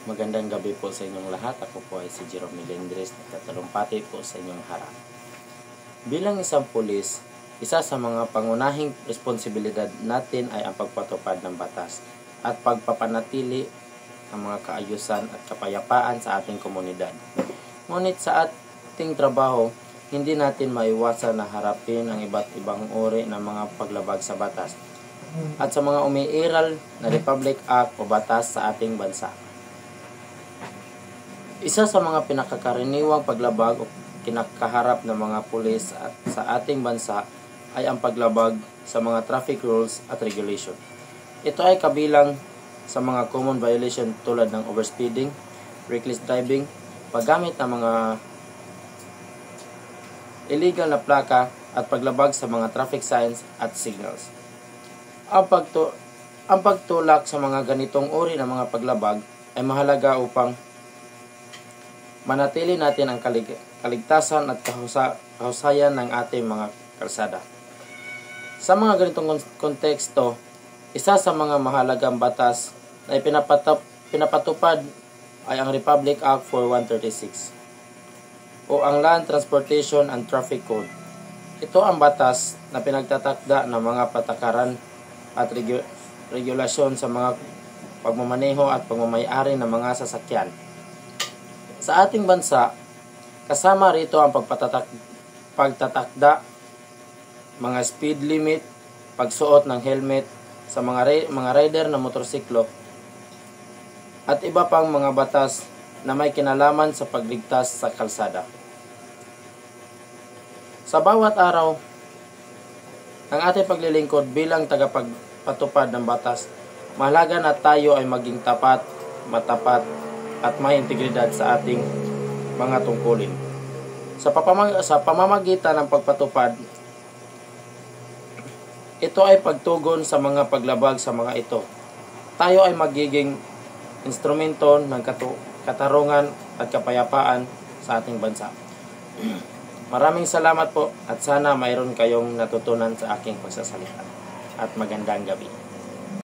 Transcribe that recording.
Magandang gabi po sa inyong lahat. Ako po ay si Jerome Melendres, nagtatalumpati po sa inyong harap. Bilang isang pulis, isa sa mga pangunahing responsibilidad natin ay ang pagpatupad ng batas at pagpapanatili ng mga kaayusan at kapayapaan sa ating komunidad. Ngunit sa ating trabaho, hindi natin maiwasan na harapin ang iba't ibang uri ng mga paglabag sa batas at sa mga umiiral na Republic Act o batas sa ating bansa. Isa sa mga pinakakaraniwang paglabag o kinakaharap ng mga pulis sa ating bansa ay ang paglabag sa mga traffic rules at regulation. Ito ay kabilang sa mga common violation tulad ng overspeeding, reckless driving, paggamit ng mga illegal na plaka at paglabag sa mga traffic signs at signals. Ang pagtulak sa mga ganitong uri ng mga paglabag ay mahalaga upang manatili natin ang kaligtasan at kahusayan ng ating mga kalsada. Sa mga ganitong konteksto, isa sa mga mahalagang batas na pinapatupad ay ang Republic Act 4136 o ang Land Transportation and Traffic Code. Ito ang batas na pinagtatakda ng mga patakaran at regulasyon sa mga pagmamaneho at pagmamayari ng mga sasakyan. Sa ating bansa, kasama rito ang pagtatakda, mga speed limit, pagsuot ng helmet sa mga rider na motorsiklo, at iba pang mga batas na may kinalaman sa pagligtas sa kalsada. Sa bawat araw ng ating paglilingkod bilang tagapagpatupad ng batas, mahalaga na tayo ay maging tapat, matapat, at may integridad sa ating mga tungkulin. Sa pamamagitan ng pagpatupad, ito ay pagtugon sa mga paglabag sa mga ito. Tayo ay magiging instrumento ng katarungan at kapayapaan sa ating bansa. Maraming salamat po at sana mayroon kayong natutunan sa aking pagsasalita. At magandang gabi.